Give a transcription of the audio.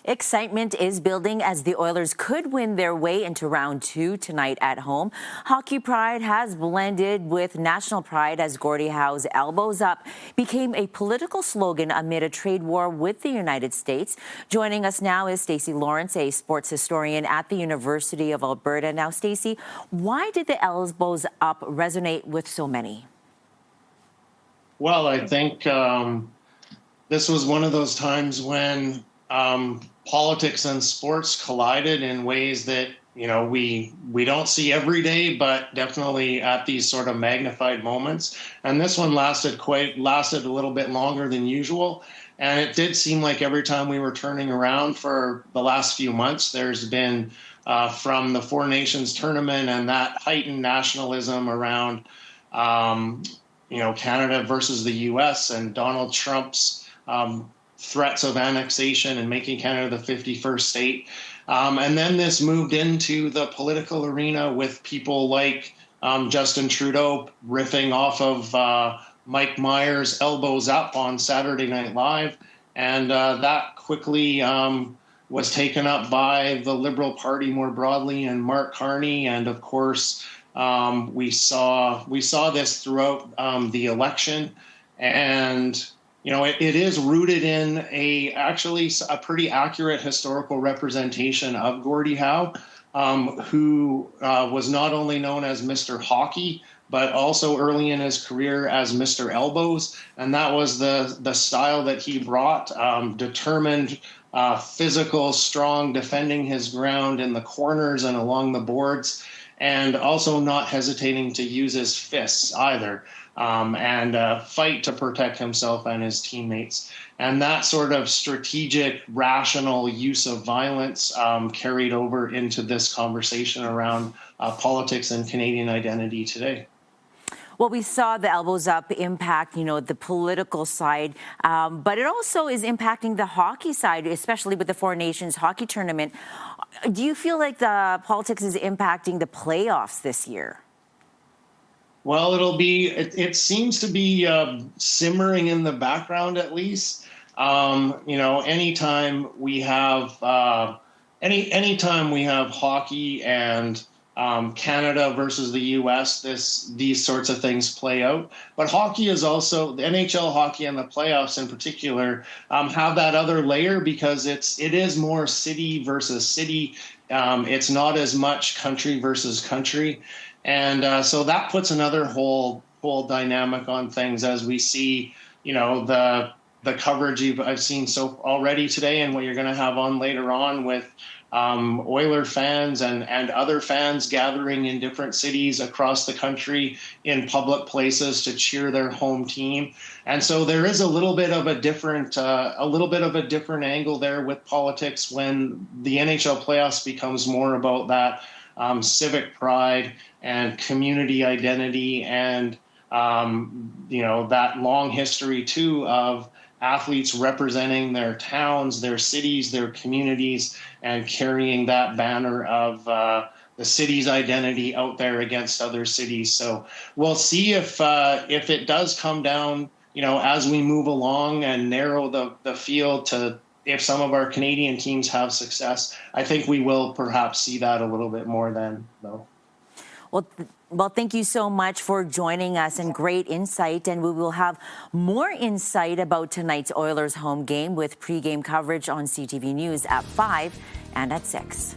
Excitement is building as the Oilers could win their way into round two tonight at home. Hockey pride has blended with national pride as Gordie Howe's elbows up became a political slogan amid a trade war with the United States. Joining us now is Stacy Lorenz, a sports historian at the University of Alberta. Now, Stacy, why did the elbows up resonate with so many? Well, I think this was one of those times when politics and sports collided in ways that we don't see every day, but definitely at these sort of magnified moments. And this one lasted a little bit longer than usual. And it did seem like every time we were turning around for the last few months, there's been from the Four Nations tournament and that heightened nationalism around Canada versus the U.S. and Donald Trump's threats of annexation and making Canada the 51st state. And then this moved into the political arena with people like Justin Trudeau riffing off of Mike Myers' elbows up on Saturday Night Live. And that quickly was taken up by the Liberal Party more broadly and Mark Carney. And of course, we saw this throughout the election. And it is rooted in actually a pretty accurate historical representation of Gordie Howe, who was not only known as Mr. Hockey, but also early in his career as Mr. Elbows. And that was the style that he brought, determined, physical, strong, defending his ground in the corners and along the boards, and also not hesitating to use his fists either. And fight to protect himself and his teammates. And that sort of strategic, rational use of violence carried over into this conversation around politics and Canadian identity today. Well, we saw the elbows up impact, the political side, but it also is impacting the hockey side, especially with the Four Nations hockey tournament. Do you feel like the politics is impacting the playoffs this year? Well, it seems to be simmering in the background at least. Anytime we have anytime we have hockey and Canada versus the U.S., these sorts of things play out. But hockey is also, the NHL hockey and the playoffs in particular have that other layer because it is more city versus city. It's not as much country versus country. And so that puts another whole dynamic on things as we see, the coverage I've seen so already today and what you're going to have on later on with Oiler fans and other fans gathering in different cities across the country in public places to cheer their home team. And so there is a little bit of a different angle there with politics when the NHL playoffs becomes more about that civic pride and community identity and, that long history, too, of athletes representing their towns, their cities, their communities, and carrying that banner of the city's identity out there against other cities. So we'll see if it does come down, as we move along and narrow the field to if some of our Canadian teams have success. I think we will perhaps see that a little bit more then, though. Well, thank you so much for joining us and great insight. And we will have more insight about tonight's Oilers home game with pregame coverage on CTV News at 5 and at 6.